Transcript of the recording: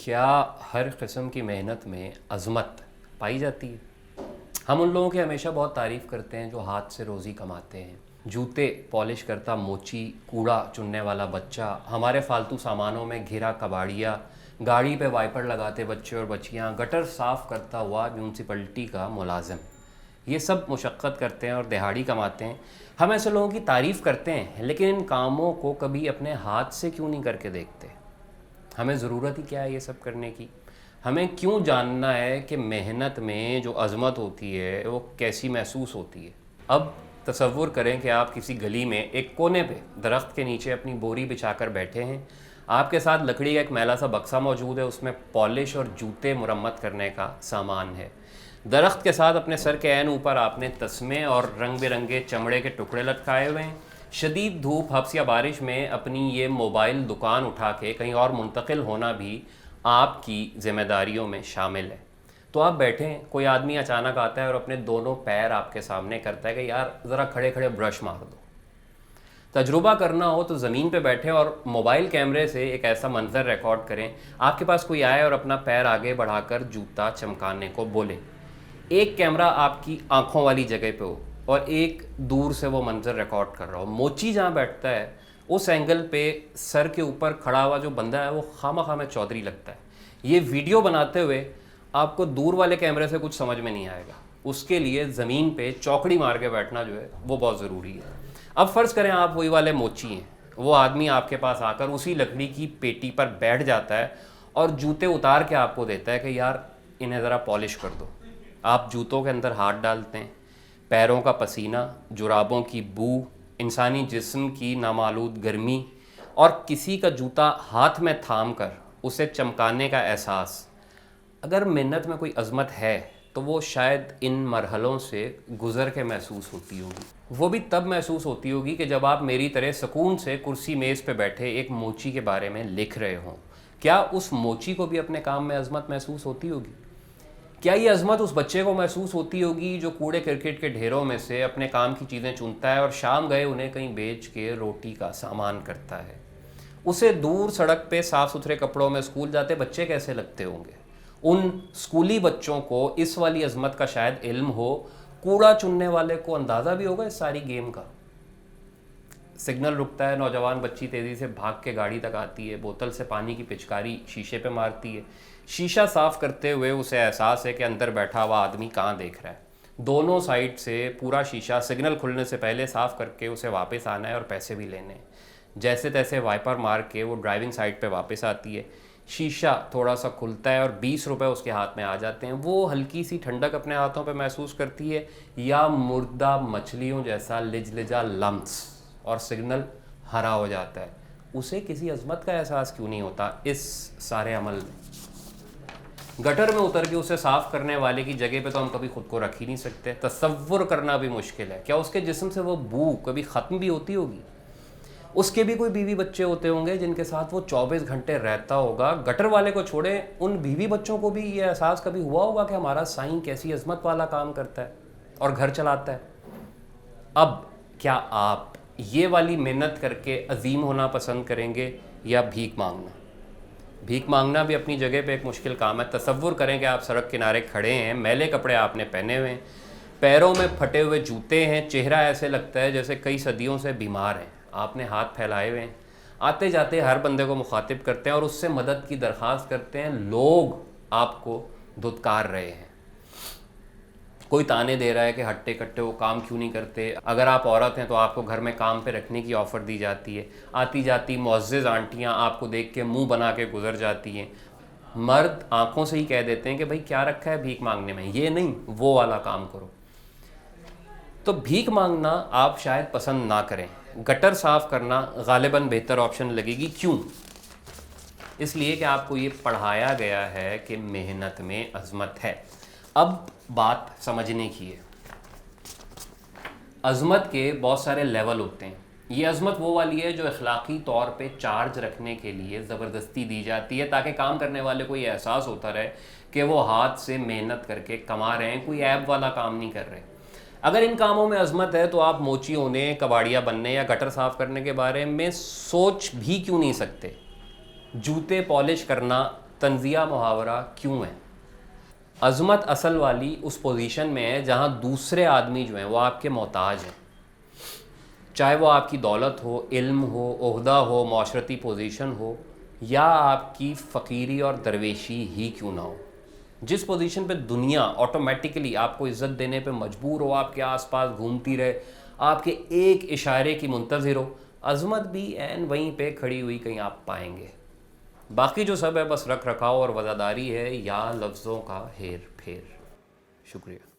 क्या हर किस्म की मेहनत में अज़मत पाई जाती है? हम उन लोगों की हमेशा बहुत तारीफ़ करते हैं जो हाथ से रोज़ी कमाते हैं। जूते पॉलिश करता मोची, कूड़ा चुनने वाला बच्चा, हमारे फालतू सामानों में घिरा कबाड़िया, गाड़ी पे वाइपर लगाते बच्चे और बच्चियाँ, गटर साफ़ करता हुआ म्यूनसिपलिटी का मुलाजिम। ये सब मुशक्क़त करते हैं और दिहाड़ी कमाते हैं। हम ऐसे लोगों की तारीफ़ करते हैं, लेकिन इन कामों को कभी अपने हाथ से क्यों नहीं करके देखते? हमें ज़रूरत ही क्या है ये सब करने की? हमें क्यों जानना है कि मेहनत में जो अज़मत होती है वो कैसी महसूस होती है? अब तसव्वुर करें कि आप किसी गली में एक कोने पे दरख्त के नीचे अपनी बोरी बिछाकर बैठे हैं। आपके साथ लकड़ी का एक मैला सा बक्सा मौजूद है, उसमें पॉलिश और जूते मुरम्मत करने का सामान है। दरख्त के साथ अपने सर के ऐन ऊपर आपने तस्मे और रंग बिरंगे चमड़े के टुकड़े लटकाए हुए हैं। शदीद धूप, हब्स या बारिश में अपनी ये मोबाइल दुकान उठा के कहीं और मुंतकिल होना भी आपकी ज़िम्मेदारियों में शामिल है। तो आप बैठे हैं, कोई आदमी अचानक आता है और अपने दोनों पैर आपके सामने करता है कि यार ज़रा खड़े खड़े ब्रश मार दो। तजुर्बा करना हो तो ज़मीन पे बैठें और मोबाइल कैमरे से एक ऐसा मंज़र रिकॉर्ड करें। आपके पास कोई आए और अपना पैर आगे बढ़ाकर जूता चमकाने को बोले। एक कैमरा आपकी आंखों वाली जगह पे हो और एक दूर से वो मंज़र रिकॉर्ड कर रहा हो। मोची जहाँ बैठता है उस एंगल पे सर के ऊपर खड़ा हुआ जो बंदा है वो खामखा में चौधरी लगता है। ये वीडियो बनाते हुए आपको दूर वाले कैमरे से कुछ समझ में नहीं आएगा। उसके लिए ज़मीन पे चौकड़ी मार के बैठना जो है वो बहुत ज़रूरी है। अब फ़र्ज़ करें आप वही वाले मोची हैं। वो आदमी आपके पास आकर उसी लकड़ी की पेटी पर बैठ जाता है और जूते उतार के आपको देता है कि यार इन्हें ज़रा पॉलिश कर दो। आप जूतों के अंदर हाथ डालते हैं। पैरों का पसीना, जुराबों की बू, इंसानी जिस्म की नामालूद गर्मी और किसी का जूता हाथ में थाम कर उसे चमकाने का एहसास। अगर मेहनत में कोई अज़मत है तो वो शायद इन मरहलों से गुज़र के महसूस होती होगी। वो भी तब महसूस होती होगी कि जब आप मेरी तरह सुकून से कुर्सी मेज़ पे बैठे एक मोची के बारे में लिख रहे हों। क्या उस मोची को भी अपने काम में अज़मत महसूस होती होगी? क्या ये अज़मत उस बच्चे को महसूस होती होगी जो कूड़े क्रिकेट के ढेरों में से अपने काम की चीज़ें चुनता है और शाम गए उन्हें कहीं बेच के रोटी का सामान करता है? उसे दूर सड़क पे साफ़ सुथरे कपड़ों में स्कूल जाते बच्चे कैसे लगते होंगे? उन स्कूली बच्चों को इस वाली अज़मत का शायद इल्म हो, कूड़ा चुनने वाले को अंदाज़ा भी होगा इस सारी गेम का। सिग्नल रुकता है, नौजवान बच्ची तेज़ी से भाग के गाड़ी तक आती है, बोतल से पानी की पिचकारी शीशे पे मारती है। शीशा साफ़ करते हुए उसे एहसास है कि अंदर बैठा हुआ आदमी कहाँ देख रहा है। दोनों साइड से पूरा शीशा सिग्नल खुलने से पहले साफ़ करके उसे वापस आना है और पैसे भी लेने हैं। जैसे तैसे वाइपर मार के वो ड्राइविंग साइड पे वापस आती है। शीशा थोड़ा सा खुलता है और 20 रुपए उसके हाथ में आ जाते हैं। वो हल्की सी ठंडक अपने हाथों पे महसूस करती है या मुर्दा मछलियों जैसा लिजलिजा लम्स, और सिग्नल हरा हो जाता है। उसे किसी अज़मत का एहसास क्यों नहीं होता इस सारे अमल में? गटर में उतर के उसे साफ़ करने वाले की जगह पे तो हम कभी खुद को रख ही नहीं सकते। तसव्वुर करना भी मुश्किल है। क्या उसके जिस्म से वो बू कभी ख़त्म भी होती होगी? उसके भी कोई बीवी बच्चे होते होंगे जिनके साथ वो 24 घंटे रहता होगा। गटर वाले को छोड़े, उन बीवी बच्चों को भी ये एहसास कभी हुआ होगा कि हमारा साईं कैसी अज़मत वाला काम करता है और घर चलाता है। अब क्या आप ये वाली मेहनत करके अजीम होना पसंद करेंगे या भीख मांगना? भीख मांगना भी अपनी जगह पे एक मुश्किल काम है। तसव्वुर करें कि आप सड़क किनारे खड़े हैं, मैले कपड़े आपने पहने हुए हैं, पैरों में फटे हुए जूते हैं, चेहरा ऐसे लगता है जैसे कई सदियों से बीमार हैं, आपने हाथ फैलाए हुए हैं, आते जाते हर बंदे को मुखातिब करते हैं और उससे मदद की दरख्वास्त करते हैं। लोग आपको धुतकार रहे हैं, कोई ताने दे रहा है कि हट्टे कट्टे वो काम क्यों नहीं करते। अगर आप औरत हैं तो आपको घर में काम पे रखने की ऑफ़र दी जाती है। आती जाती मुअज़्ज़िज़ आंटियाँ आपको देख के मुंह बना के गुजर जाती हैं। मर्द आंखों से ही कह देते हैं कि भाई क्या रखा है भीख मांगने में, ये नहीं वो वाला काम करो। तो भीख मांगना आप शायद पसंद ना करें, गटर साफ़ करना गालिबन बेहतर ऑप्शन लगेगी। क्यों? इसलिए कि आपको ये पढ़ाया गया है कि मेहनत में अज़मत है। अब बात समझने की है। अज़मत के बहुत सारे लेवल होते हैं। ये अज़मत वो वाली है जो अखलाक़ी तौर पे चार्ज रखने के लिए ज़बरदस्ती दी जाती है ताकि काम करने वाले को ये एहसास होता रहे कि वो हाथ से मेहनत करके कमा रहे हैं, कोई ऐब वाला काम नहीं कर रहे। अगर इन कामों में अज़मत है तो आप मोची होने, कबाड़िया बनने या गटर साफ़ करने के बारे में सोच भी क्यों नहीं सकते? जूते पॉलिश करना تنزیہ محاورہ کیوں ہے؟ عظمت اصل والی اس پوزیشن میں ہے جہاں دوسرے آدمی جو ہیں وہ آپ کے محتاج ہیں، چاہے وہ آپ کی دولت ہو، علم ہو، عہدہ ہو، معاشرتی پوزیشن ہو، یا آپ کی فقیری اور درویشی ہی کیوں نہ ہو۔ جس پوزیشن پہ دنیا آٹومیٹکلی آپ کو عزت دینے پہ مجبور ہو، آپ کے آس پاس گھومتی رہے، آپ کے ایک اشارے کی منتظر ہو، عظمت بھی عین وہیں پہ کھڑی ہوئی کہیں آپ پائیں گے۔ باقی جو سب ہے بس رکھ رکھاؤ اور وزاداری ہے یا لفظوں کا ہیر پھیر۔ شکریہ۔